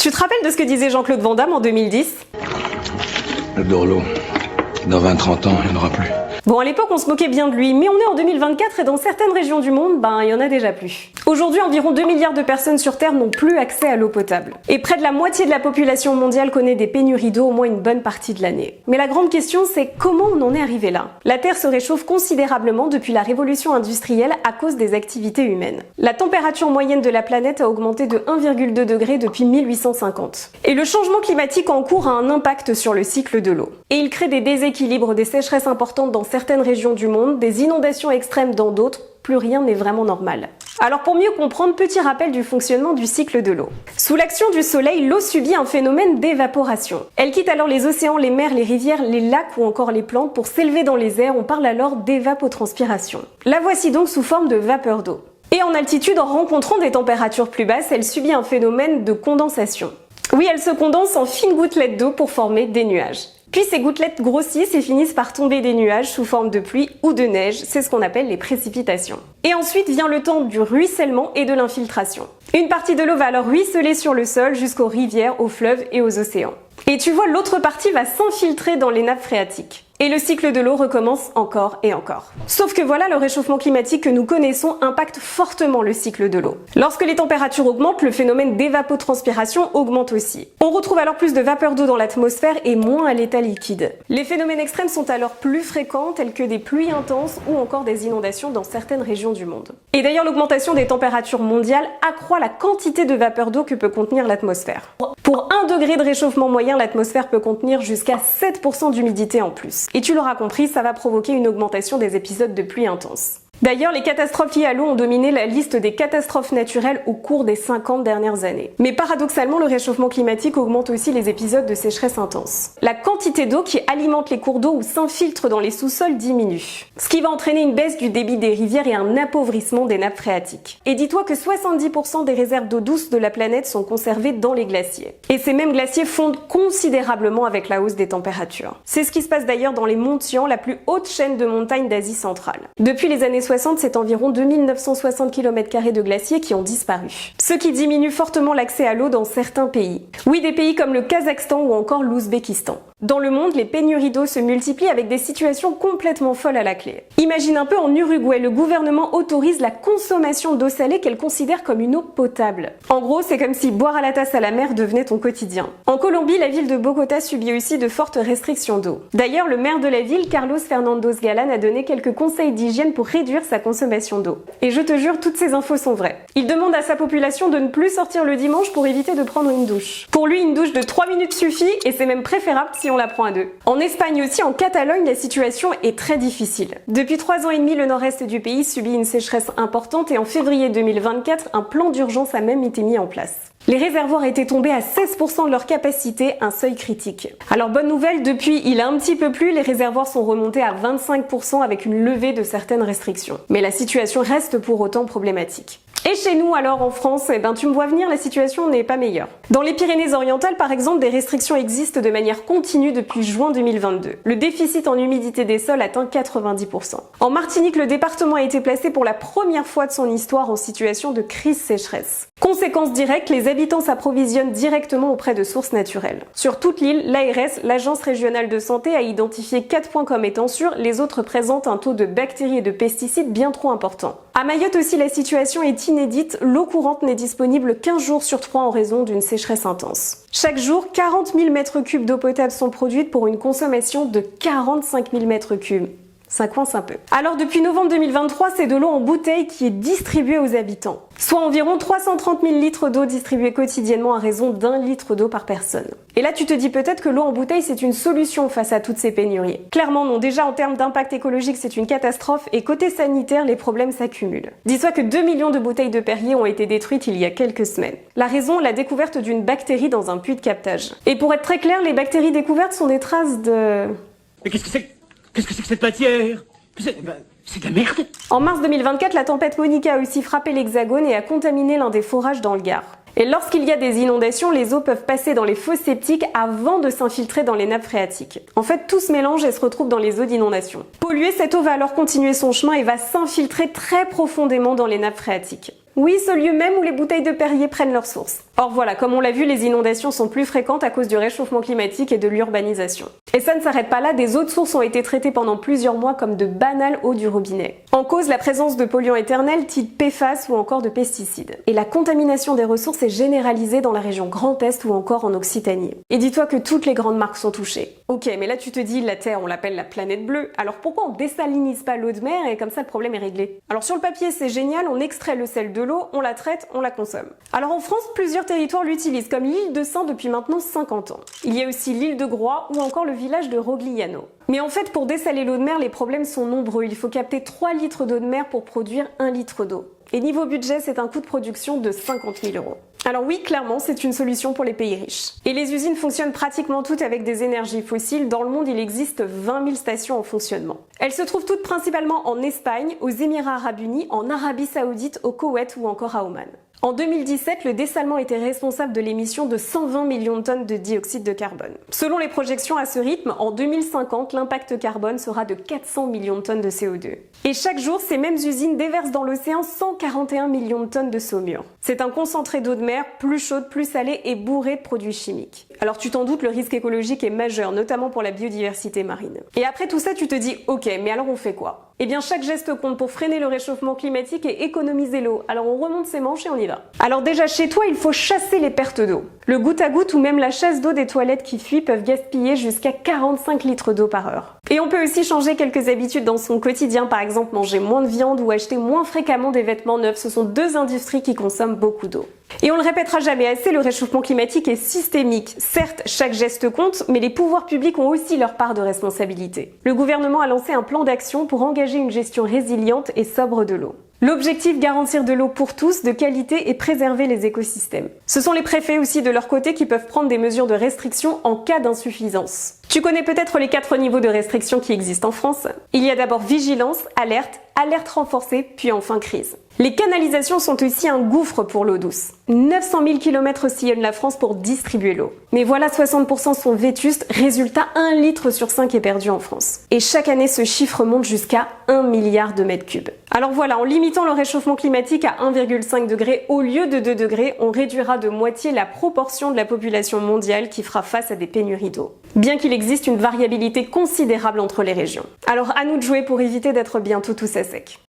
Tu te rappelles de ce que disait Jean-Claude Van Damme en 2010 ? Le Dorlo, dans 20-30 ans, il n'y en aura plus. Bon, à l'époque, on se moquait bien de lui, mais on est en 2024 et dans certaines régions du monde, il y en a déjà plus. Aujourd'hui, environ 2 milliards de personnes sur Terre n'ont plus accès à l'eau potable. Et près de la moitié de la population mondiale connaît des pénuries d'eau au moins une bonne partie de l'année. Mais la grande question, c'est comment on en est arrivé là ? La Terre se réchauffe considérablement depuis la révolution industrielle à cause des activités humaines. La température moyenne de la planète a augmenté de 1,2 degré depuis 1850. Et le changement climatique en cours a un impact sur le cycle de l'eau. Et il crée des déséquilibres, des sécheresses importantes dans certaines régions du monde, des inondations extrêmes dans d'autres, plus rien n'est vraiment normal. Alors pour mieux comprendre, petit rappel du fonctionnement du cycle de l'eau. Sous l'action du soleil, l'eau subit un phénomène d'évaporation. Elle quitte alors les océans, les mers, les rivières, les lacs ou encore les plantes pour s'élever dans les airs, on parle alors d'évapotranspiration. La voici donc sous forme de vapeur d'eau. Et en altitude, en rencontrant des températures plus basses, elle subit un phénomène de condensation. Oui, elle se condense en fines gouttelettes d'eau pour former des nuages. Puis ces gouttelettes grossissent et finissent par tomber des nuages sous forme de pluie ou de neige, c'est ce qu'on appelle les précipitations. Et ensuite vient le temps du ruissellement et de l'infiltration. Une partie de l'eau va alors ruisseler sur le sol jusqu'aux rivières, aux fleuves et aux océans. Et tu vois, l'autre partie va s'infiltrer dans les nappes phréatiques. Et le cycle de l'eau recommence encore et encore. Sauf que voilà, le réchauffement climatique que nous connaissons impacte fortement le cycle de l'eau. Lorsque les températures augmentent, le phénomène d'évapotranspiration augmente aussi. On retrouve alors plus de vapeur d'eau dans l'atmosphère et moins à l'état liquide. Les phénomènes extrêmes sont alors plus fréquents, tels que des pluies intenses ou encore des inondations dans certaines régions du monde. Et d'ailleurs, l'augmentation des températures mondiales accroît la quantité de vapeur d'eau que peut contenir l'atmosphère. Pour 1 degré de réchauffement moyen, l'atmosphère peut contenir jusqu'à 7% d'humidité en plus. Et tu l'auras compris, ça va provoquer une augmentation des épisodes de pluie intense. D'ailleurs, les catastrophes liées à l'eau ont dominé la liste des catastrophes naturelles au cours des 50 dernières années. Mais paradoxalement, le réchauffement climatique augmente aussi les épisodes de sécheresse intense. La quantité d'eau qui alimente les cours d'eau ou s'infiltre dans les sous-sols diminue, ce qui va entraîner une baisse du débit des rivières et un appauvrissement des nappes phréatiques. Et dis-toi que 70% des réserves d'eau douce de la planète sont conservées dans les glaciers. Et ces mêmes glaciers fondent considérablement avec la hausse des températures. C'est ce qui se passe d'ailleurs dans les monts Tian, la plus haute chaîne de montagnes d'Asie centrale. Depuis les années 60, c'est environ 2960 km² de glaciers qui ont disparu. Ce qui diminue fortement l'accès à l'eau dans certains pays. Oui, des pays comme le Kazakhstan ou encore l'Ouzbékistan. Dans le monde, les pénuries d'eau se multiplient avec des situations complètement folles à la clé. Imagine un peu, en Uruguay, le gouvernement autorise la consommation d'eau salée qu'elle considère comme une eau potable. En gros, c'est comme si boire à la tasse à la mer devenait ton quotidien. En Colombie, la ville de Bogota subit aussi de fortes restrictions d'eau. D'ailleurs, le maire de la ville, Carlos Fernando Galán, a donné quelques conseils d'hygiène pour réduire sa consommation d'eau. Et je te jure, toutes ces infos sont vraies. Il demande à sa population de ne plus sortir le dimanche pour éviter de prendre une douche. Pour lui, une douche de 3 minutes suffit et c'est même préférable si on la prend à 2. En Espagne aussi, en Catalogne, la situation est très difficile. Depuis 3 ans et demi, le nord-est du pays subit une sécheresse importante et en février 2024, un plan d'urgence a même été mis en place. Les réservoirs étaient tombés à 16% de leur capacité, un seuil critique. Alors bonne nouvelle, depuis il a un petit peu plu, les réservoirs sont remontés à 25% avec une levée de certaines restrictions. Mais la situation reste pour autant problématique. Et chez nous alors en France, tu me vois venir, la situation n'est pas meilleure. Dans les Pyrénées-Orientales par exemple, des restrictions existent de manière continue depuis juin 2022. Le déficit en humidité des sols atteint 90%. En Martinique, le département a été placé pour la première fois de son histoire en situation de crise sécheresse. Conséquence directe, les habitants s'approvisionnent directement auprès de sources naturelles. Sur toute l'île, l'ARS, l'Agence régionale de santé, a identifié 4 points comme étant sûrs, les autres présentent un taux de bactéries et de pesticides bien trop important. À Mayotte aussi, la situation est inédite, l'eau courante n'est disponible qu'1 jour sur 3 en raison d'une sécheresse intense. Chaque jour, 40 000 m3 d'eau potable sont produites pour une consommation de 45 000 m3. Ça coince un peu. Alors depuis novembre 2023, c'est de l'eau en bouteille qui est distribuée aux habitants. Soit environ 330 000 litres d'eau distribués quotidiennement à raison d'1 litre d'eau par personne. Et là tu te dis peut-être que l'eau en bouteille c'est une solution face à toutes ces pénuries. Clairement non, déjà en termes d'impact écologique c'est une catastrophe et côté sanitaire les problèmes s'accumulent. Dis-toi que 2 millions de bouteilles de Perrier ont été détruites il y a quelques semaines. La raison, la découverte d'une bactérie dans un puits de captage. Et pour être très clair, les bactéries découvertes sont des traces de... Mais qu'est-ce que c'est que cette matière? C'est de la merde. En mars 2024, la tempête Monica a aussi frappé l'Hexagone et a contaminé l'un des forages dans le Gard. Et lorsqu'il y a des inondations, les eaux peuvent passer dans les fosses septiques avant de s'infiltrer dans les nappes phréatiques. En fait, tout se mélange et se retrouve dans les eaux d'inondation. Polluée, cette eau va alors continuer son chemin et va s'infiltrer très profondément dans les nappes phréatiques. Oui, ce lieu même où les bouteilles de Perrier prennent leur source. Or voilà, comme on l'a vu, les inondations sont plus fréquentes à cause du réchauffement climatique et de l'urbanisation. Et ça ne s'arrête pas là, des eaux de source ont été traitées pendant plusieurs mois comme de banales eaux du robinet. En cause, la présence de polluants éternels type PFAS ou encore de pesticides. Et la contamination des ressources est généralisée dans la région Grand Est ou encore en Occitanie. Et dis-toi que toutes les grandes marques sont touchées. Ok, mais là tu te dis, la Terre, on l'appelle la planète bleue, alors pourquoi on désalinise pas l'eau de mer et comme ça le problème est réglé? Alors sur le papier c'est génial, on extrait le sel de l'eau, on la traite, on la consomme. Alors en France, plusieurs territoires l'utilisent, comme l'île de Sein depuis maintenant 50 ans. Il y a aussi l'île de Groix ou encore le village de Rogliano. Mais en fait, pour dessaler l'eau de mer, les problèmes sont nombreux. Il faut capter 3 litres d'eau de mer pour produire 1 litre d'eau. Et niveau budget, c'est un coût de production de 50 000 €. Alors oui, clairement, c'est une solution pour les pays riches. Et les usines fonctionnent pratiquement toutes avec des énergies fossiles. Dans le monde, il existe 20 000 stations en fonctionnement. Elles se trouvent toutes principalement en Espagne, aux Émirats Arabes Unis, en Arabie Saoudite, au Koweït ou encore à Oman. En 2017, le dessalement était responsable de l'émission de 120 millions de tonnes de dioxyde de carbone. Selon les projections à ce rythme, en 2050, l'impact carbone sera de 400 millions de tonnes de CO2. Et chaque jour, ces mêmes usines déversent dans l'océan 141 millions de tonnes de saumure. C'est un concentré d'eau de mer plus chaude, plus salée et bourré de produits chimiques. Alors tu t'en doutes, le risque écologique est majeur, notamment pour la biodiversité marine. Et après tout ça, tu te dis, ok, mais alors on fait quoi? Eh bien chaque geste compte pour freiner le réchauffement climatique et économiser l'eau. Alors on remonte ses manches et on y va. Alors déjà chez toi, il faut chasser les pertes d'eau. Le goutte à goutte ou même la chasse d'eau des toilettes qui fuient peuvent gaspiller jusqu'à 45 litres d'eau par heure. Et on peut aussi changer quelques habitudes dans son quotidien, par exemple manger moins de viande ou acheter moins fréquemment des vêtements neufs. Ce sont deux industries qui consomment beaucoup d'eau. Et on le répétera jamais assez, le réchauffement climatique est systémique. Certes, chaque geste compte, mais les pouvoirs publics ont aussi leur part de responsabilité. Le gouvernement a lancé un plan d'action pour engager une gestion résiliente et sobre de l'eau. L'objectif, garantir de l'eau pour tous, de qualité et préserver les écosystèmes. Ce sont les préfets aussi de leur côté qui peuvent prendre des mesures de restriction en cas d'insuffisance. Tu connais peut-être les 4 niveaux de restriction qui existent en France. Il y a d'abord vigilance, alerte, alerte renforcée, puis enfin crise. Les canalisations sont aussi un gouffre pour l'eau douce. 900 000 km sillonnent la France pour distribuer l'eau. Mais voilà, 60% sont vétustes, résultat 1 litre sur 5 est perdu en France. Et chaque année, ce chiffre monte jusqu'à 1 milliard de mètres cubes. Alors voilà, en limitant le réchauffement climatique à 1,5 degré au lieu de 2 degrés, on réduira de moitié la proportion de la population mondiale qui fera face à des pénuries d'eau. Bien qu'il existe une variabilité considérable entre les régions. Alors à nous de jouer pour éviter d'être bientôt tous à sec.